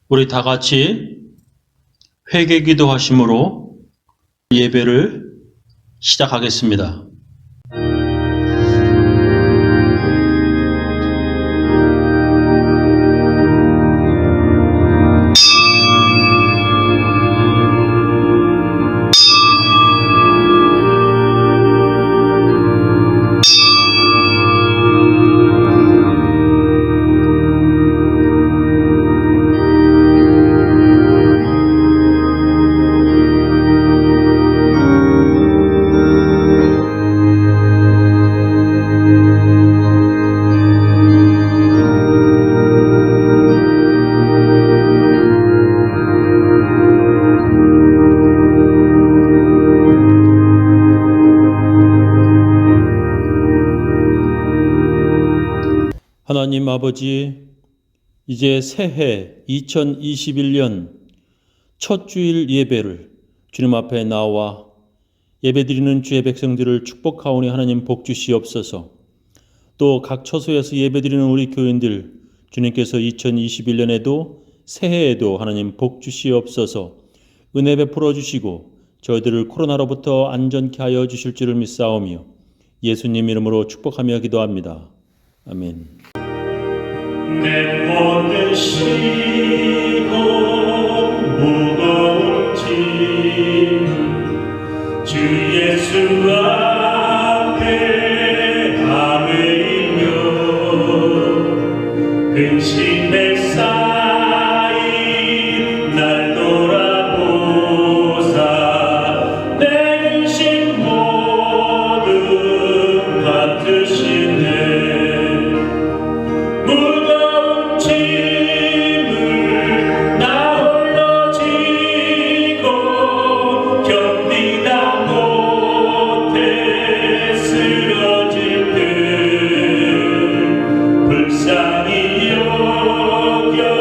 우리 다 같이 회개기도 하심으로 예배를 시작하겠습니다. 하나님 아버지, 이제 새해 2021년 첫 주일 예배를 주님 앞에 나와 예배드리는 주의 백성들을 축복하오니 하나님 복 주시옵소서. 또 각 처소에서 예배드리는 우리 교인들 주님께서 2021년에도 새해에도 하나님 복 주시옵소서. 은혜 베풀어 주시고 저희들을 코로나로부터 안전케 하여 주실 줄을 믿사오며 예수님 이름으로 축복하며 기도합니다. 아멘. 내 모든 시고 무거운 짐 주 예수 앞에 아뢰이며 근심에 쌓인 날 돌아보사 내 근심 모두 맡으시네. 불쌍히 여겨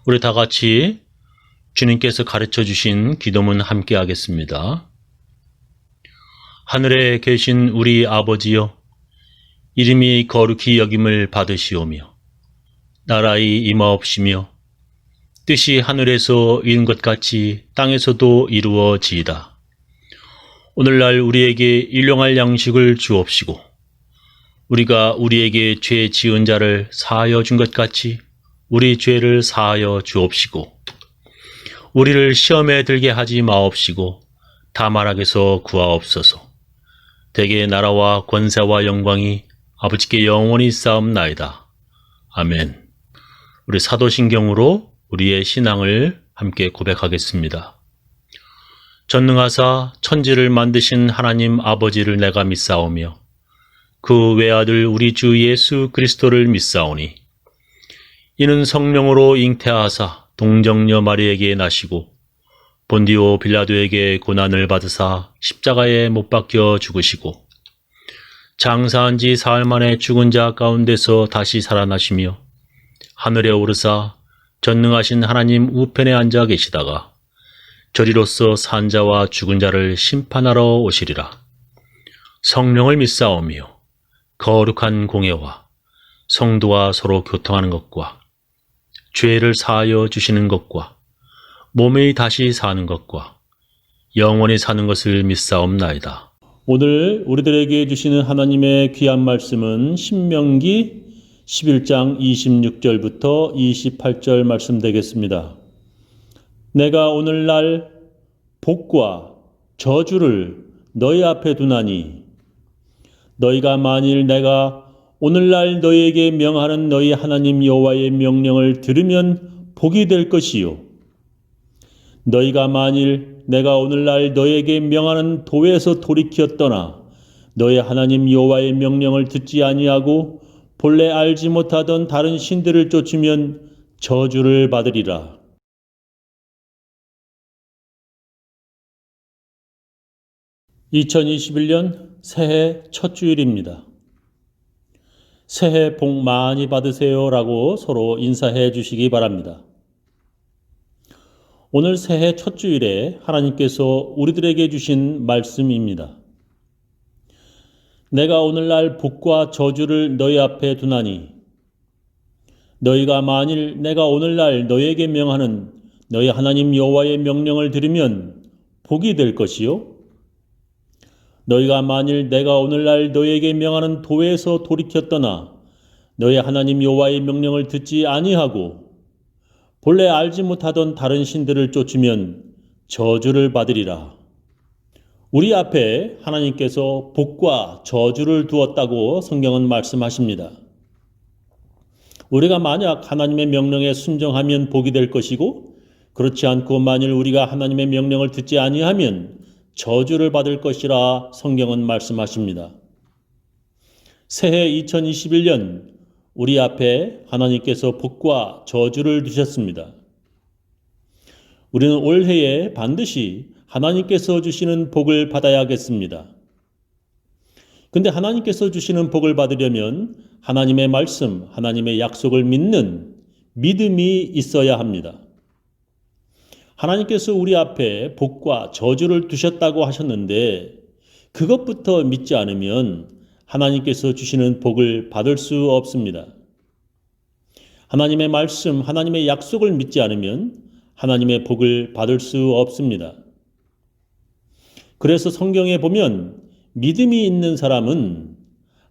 우리 다 같이 주님께서 가르쳐 주신 기도문 함께 하겠습니다. 하늘에 계신 우리 아버지여, 이름이 거룩히 여김을 받으시오며 나라의 임하옵시며 뜻이 하늘에서 이룬 것 같이 땅에서도 이루어지이다. 오늘날 우리에게 일용할 양식을 주옵시고 우리가 우리에게 죄 지은 자를 사하여 준 것 같이 우리 죄를 사하여 주옵시고 우리를 시험에 들게 하지 마옵시고 다만 악에서 구하옵소서. 대개 나라와 권세와 영광이 아버지께 영원히 쌓옵나이다. 아멘. 우리 사도신경으로 우리의 신앙을 함께 고백하겠습니다. 전능하사 천지를 만드신 하나님 아버지를 내가 믿사오며 그 외아들 우리 주 예수 그리스도를 믿사오니 이는 성령으로 잉태하사 동정녀 마리에게 나시고 본디오 빌라도에게 고난을 받으사 십자가에 못 박혀 죽으시고 장사한 지 사흘 만에 죽은 자 가운데서 다시 살아나시며 하늘에 오르사 전능하신 하나님 우편에 앉아 계시다가 저리로서 산 자와 죽은 자를 심판하러 오시리라. 성령을 믿사오며 거룩한 공예와 성도와 서로 교통하는 것과 죄를 사하여 주시는 것과 몸이 다시 사는 것과 영원히 사는 것을 믿사옵나이다. 오늘 우리들에게 주시는 하나님의 귀한 말씀은 신명기 11장 26절부터 28절 말씀 되겠습니다. 내가 오늘날 복과 저주를 너희 앞에 두나니 너희가 만일 내가 오늘날 너희에게 명하는 너희 하나님 여호와의 명령을 들으면 복이 될 것이요 너희가 만일 내가 오늘날 너희에게 명하는 도에서 돌이켜 떠나 너희 하나님 여호와의 명령을 듣지 아니하고 본래 알지 못하던 다른 신들을 쫓으면 저주를 받으리라. (2021년) 새해 첫 주일입니다. 새해 복 많이 받으세요 라고 서로 인사해 주시기 바랍니다. 오늘 새해 첫 주일에 하나님께서 우리들에게 주신 말씀입니다. 내가 오늘날 복과 저주를 너희 앞에 두나니 너희가 만일 내가 오늘날 너희에게 명하는 너희 하나님 여호와의 명령을 들으면 복이 될 것이요 너희가 만일 내가 오늘날 너희에게 명하는 도에서 돌이켜 떠나 너희 하나님 여호와의 명령을 듣지 아니하고 본래 알지 못하던 다른 신들을 쫓으면 저주를 받으리라. 우리 앞에 하나님께서 복과 저주를 두었다고 성경은 말씀하십니다. 우리가 만약 하나님의 명령에 순종하면 복이 될 것이고 그렇지 않고 만일 우리가 하나님의 명령을 듣지 아니하면 저주를 받을 것이라 성경은 말씀하십니다. 새해 2021년 우리 앞에 하나님께서 복과 저주를 두셨습니다. 우리는 올해에 반드시 하나님께서 주시는 복을 받아야겠습니다. 근데 하나님께서 주시는 복을 받으려면 하나님의 말씀, 하나님의 약속을 믿는 믿음이 있어야 합니다. 하나님께서 우리 앞에 복과 저주를 두셨다고 하셨는데 그것부터 믿지 않으면 하나님께서 주시는 복을 받을 수 없습니다. 하나님의 말씀, 하나님의 약속을 믿지 않으면 하나님의 복을 받을 수 없습니다. 그래서 성경에 보면 믿음이 있는 사람은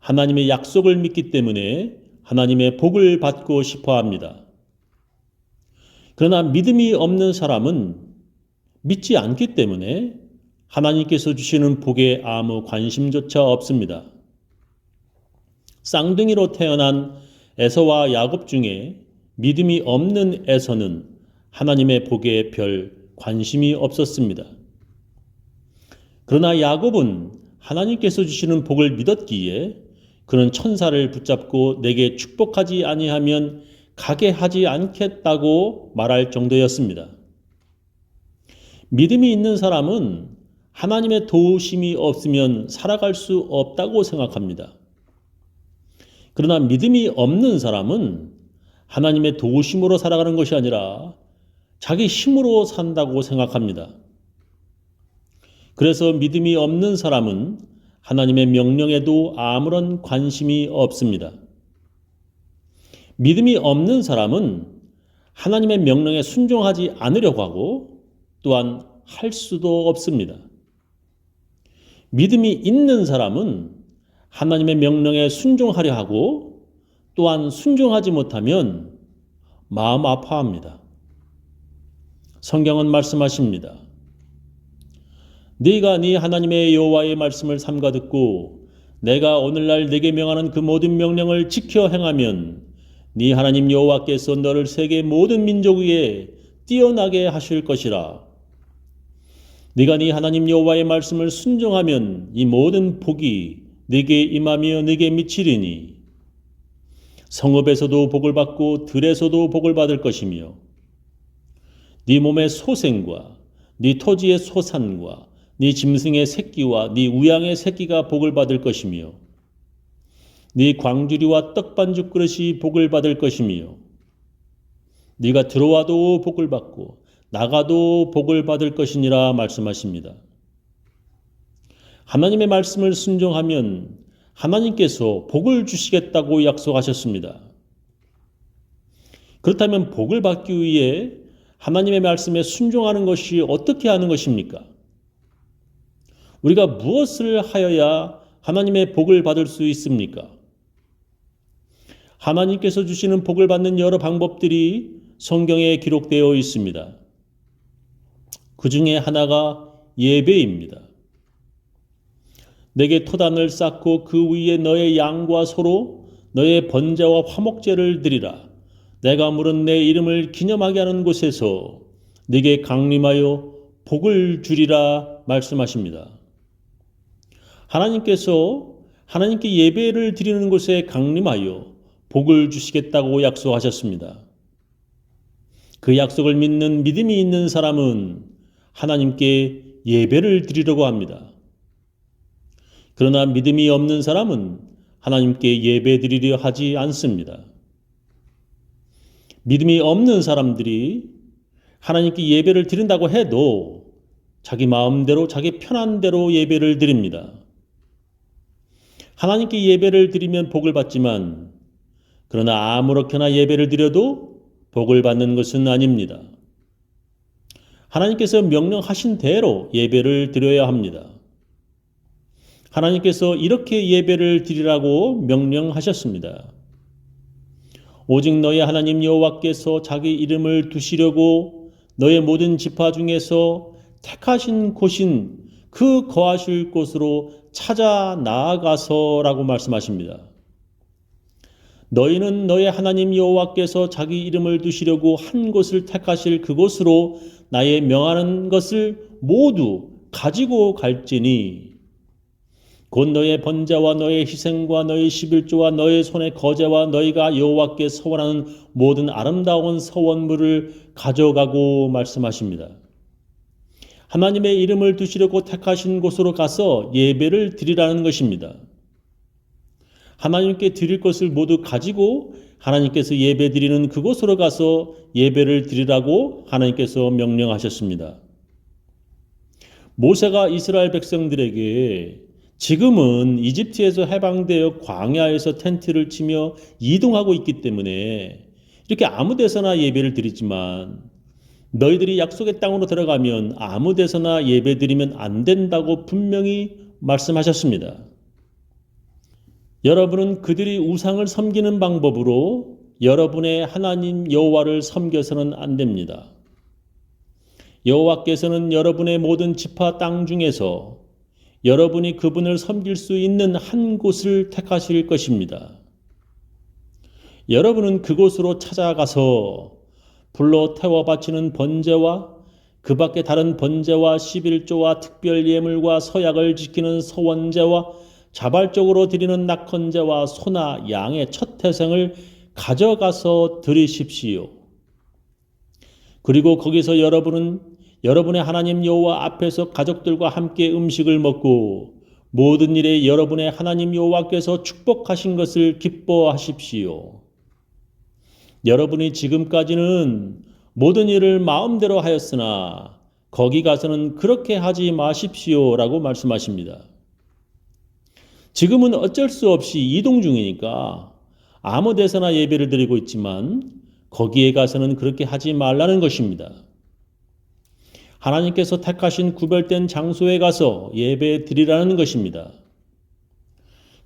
하나님의 약속을 믿기 때문에 하나님의 복을 받고 싶어 합니다. 그러나 믿음이 없는 사람은 믿지 않기 때문에 하나님께서 주시는 복에 아무 관심조차 없습니다. 쌍둥이로 태어난 에서와 야곱 중에 믿음이 없는 에서는 하나님의 복에 별 관심이 없었습니다. 그러나 야곱은 하나님께서 주시는 복을 믿었기에 그는 천사를 붙잡고 내게 축복하지 아니하면 가게 하지 않겠다고 말할 정도였습니다. 믿음이 있는 사람은 하나님의 도우심이 없으면 살아갈 수 없다고 생각합니다. 그러나 믿음이 없는 사람은 하나님의 도우심으로 살아가는 것이 아니라 자기 힘으로 산다고 생각합니다. 그래서 믿음이 없는 사람은 하나님의 명령에도 아무런 관심이 없습니다. 믿음이 없는 사람은 하나님의 명령에 순종하지 않으려고 하고 또한 할 수도 없습니다. 믿음이 있는 사람은 하나님의 명령에 순종하려 하고 또한 순종하지 못하면 마음 아파합니다. 성경은 말씀하십니다. 네가 네 하나님의 여호와의 말씀을 삼가 듣고 내가 오늘날 네게 명하는 그 모든 명령을 지켜 행하면 네 하나님 여호와께서 너를 세계 모든 민족 위에 뛰어나게 하실 것이라. 네가 네 하나님 여호와의 말씀을 순종하면 이 모든 복이 네게 임하며 네게 미치리니 성읍에서도 복을 받고 들에서도 복을 받을 것이며 네 몸의 소생과 네 토지의 소산과 네 짐승의 새끼와 네 우양의 새끼가 복을 받을 것이며 네 광주리와 떡반죽 그릇이 복을 받을 것이며 네가 들어와도 복을 받고 나가도 복을 받을 것이니라 말씀하십니다. 하나님의 말씀을 순종하면 하나님께서 복을 주시겠다고 약속하셨습니다. 그렇다면 복을 받기 위해 하나님의 말씀에 순종하는 것이 어떻게 하는 것입니까? 우리가 무엇을 하여야 하나님의 복을 받을 수 있습니까? 하나님께서 주시는 복을 받는 여러 방법들이 성경에 기록되어 있습니다. 그 중에 하나가 예배입니다. 내게 토단을 쌓고 그 위에 너의 양과 소로 너의 번제와 화목제를 드리라. 내가 물은 내 이름을 기념하게 하는 곳에서 네게 강림하여 복을 주리라 말씀하십니다. 하나님께 예배를 드리는 곳에 강림하여 복을 주시겠다고 약속하셨습니다. 그 약속을 믿는 믿음이 있는 사람은 하나님께 예배를 드리려고 합니다. 그러나 믿음이 없는 사람은 하나님께 예배 드리려 하지 않습니다. 믿음이 없는 사람들이 하나님께 예배를 드린다고 해도 자기 마음대로 자기 편한 대로 예배를 드립니다. 하나님께 예배를 드리면 복을 받지만 그러나 아무렇게나 예배를 드려도 복을 받는 것은 아닙니다. 하나님께서 명령하신 대로 예배를 드려야 합니다. 하나님께서 이렇게 예배를 드리라고 명령하셨습니다. 오직 너의 하나님 여호와께서 자기 이름을 두시려고 너의 모든 지파 중에서 택하신 곳인 그 거하실 곳으로 찾아 나아가서라고 말씀하십니다. 너희는 너의 하나님 여호와께서 자기 이름을 두시려고 한 곳을 택하실 그곳으로 나의 명하는 것을 모두 가지고 갈지니 곧 너의 번제와 너의 희생과 너의 십일조와 너의 손의 거제와 너희가 여호와께 서원하는 모든 아름다운 서원물을 가져가고 말씀하십니다. 하나님의 이름을 두시려고 택하신 곳으로 가서 예배를 드리라는 것입니다. 하나님께 드릴 것을 모두 가지고 하나님께서 예배 드리는 그곳으로 가서 예배를 드리라고 하나님께서 명령하셨습니다. 모세가 이스라엘 백성들에게 지금은 이집트에서 해방되어 광야에서 텐트를 치며 이동하고 있기 때문에 이렇게 아무 데서나 예배를 드리지만 너희들이 약속의 땅으로 들어가면 아무 데서나 예배 드리면 안 된다고 분명히 말씀하셨습니다. 여러분은 그들이 우상을 섬기는 방법으로 여러분의 하나님 여호와를 섬겨서는 안 됩니다. 여호와께서는 여러분의 모든 지파 땅 중에서 여러분이 그분을 섬길 수 있는 한 곳을 택하실 것입니다. 여러분은 그곳으로 찾아가서 불로 태워 바치는 번제와 그 밖에 다른 번제와 십일조와 특별 예물과 서약을 지키는 서원제와 자발적으로 드리는 낙헌제와 소나 양의 첫 태생을 가져가서 드리십시오. 그리고 거기서 여러분은 여러분의 하나님 여호와 앞에서 가족들과 함께 음식을 먹고 모든 일에 여러분의 하나님 여호와께서 축복하신 것을 기뻐하십시오. 여러분이 지금까지는 모든 일을 마음대로 하였으나 거기 가서는 그렇게 하지 마십시오라고 말씀하십니다. 지금은 어쩔 수 없이 이동 중이니까 아무 데서나 예배를 드리고 있지만 거기에 가서는 그렇게 하지 말라는 것입니다. 하나님께서 택하신 구별된 장소에 가서 예배 드리라는 것입니다.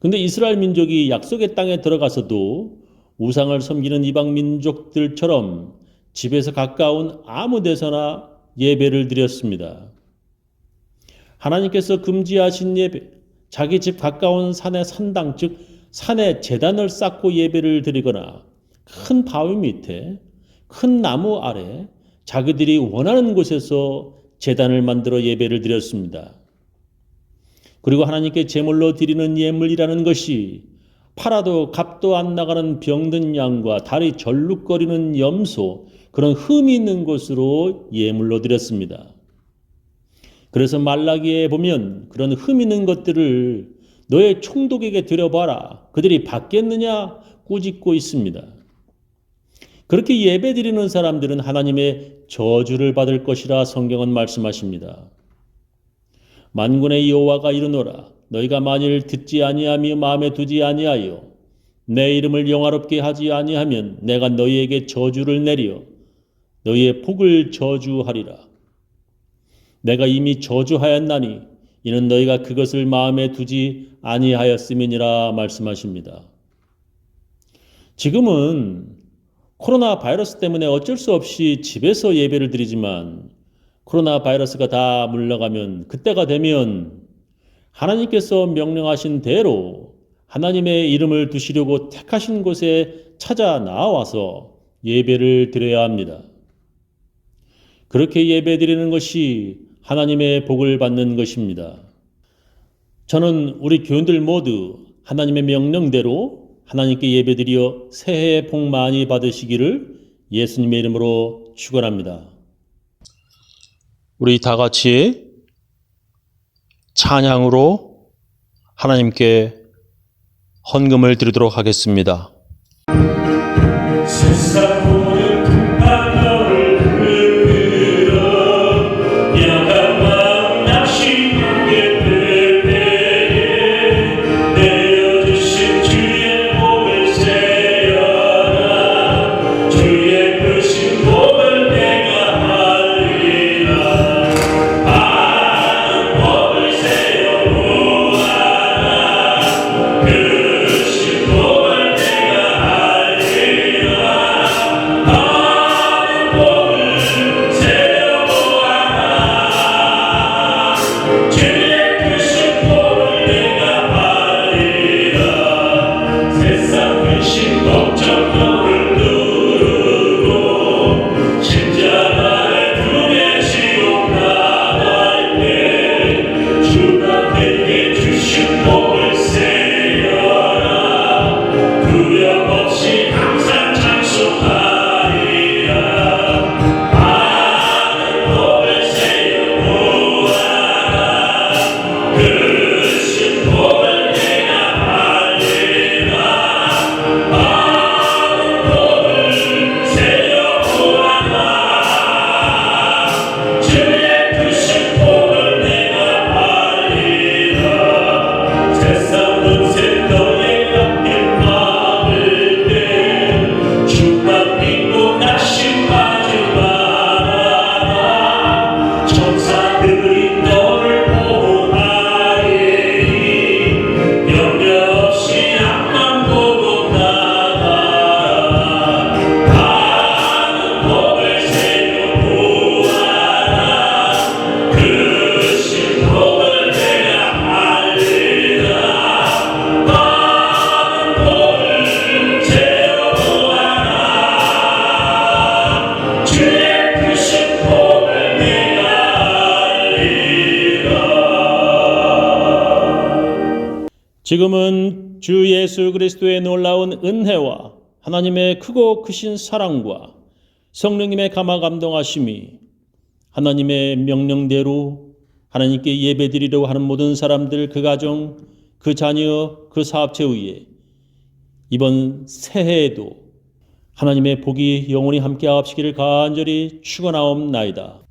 근데 이스라엘 민족이 약속의 땅에 들어가서도 우상을 섬기는 이방 민족들처럼 집에서 가까운 아무 데서나 예배를 드렸습니다. 하나님께서 금지하신 예배, 자기 집 가까운 산의 산당, 즉 산에 제단을 쌓고 예배를 드리거나 큰 바위 밑에, 큰 나무 아래 자기들이 원하는 곳에서 제단을 만들어 예배를 드렸습니다. 그리고 하나님께 제물로 드리는 예물이라는 것이 팔아도 값도 안 나가는 병든 양과 다리 절룩거리는 염소, 그런 흠이 있는 것으로 예물로 드렸습니다. 그래서 말라기에 보면 그런 흠 있는 것들을 너의 총독에게 드려봐라. 그들이 받겠느냐 꾸짖고 있습니다. 그렇게 예배 드리는 사람들은 하나님의 저주를 받을 것이라 성경은 말씀하십니다. 만군의 여호와가 이르노라. 너희가 만일 듣지 아니하며 마음에 두지 아니하여 내 이름을 영화롭게 하지 아니하면 내가 너희에게 저주를 내리어 너희의 복을 저주하리라. 내가 이미 저주하였나니 이는 너희가 그것을 마음에 두지 아니하였음이니라 말씀하십니다. 지금은 코로나 바이러스 때문에 어쩔 수 없이 집에서 예배를 드리지만 코로나 바이러스가 다 물러가면 그때가 되면 하나님께서 명령하신 대로 하나님의 이름을 두시려고 택하신 곳에 찾아 나와서 예배를 드려야 합니다. 그렇게 예배 드리는 것이 하나님의 복을 받는 것입니다. 저는 우리 교인들 모두 하나님의 명령대로 하나님께 예배드려 새해 복 많이 받으시기를 예수님의 이름으로 축원합니다. 우리 다 같이 찬양으로 하나님께 헌금을 드리도록 하겠습니다. 세상 모든 풍파를 흔들어 야간 마음 낚시하게 될 때에 내려주신 주의 복을 세어라 주의 크신 복을 내가 알리라 많은 복을 세어 모아라 크신 복을 내가 지금은 주 예수 그리스도의 놀라운 은혜와 하나님의 크고 크신 사랑과 성령님의 감화 감동하심이 하나님의 명령대로 하나님께 예배드리려고 하는 모든 사람들, 그 가정, 그 자녀, 그 사업체 위에 이번 새해에도 하나님의 복이 영원히 함께하옵시기를 간절히 축원하옵나이다.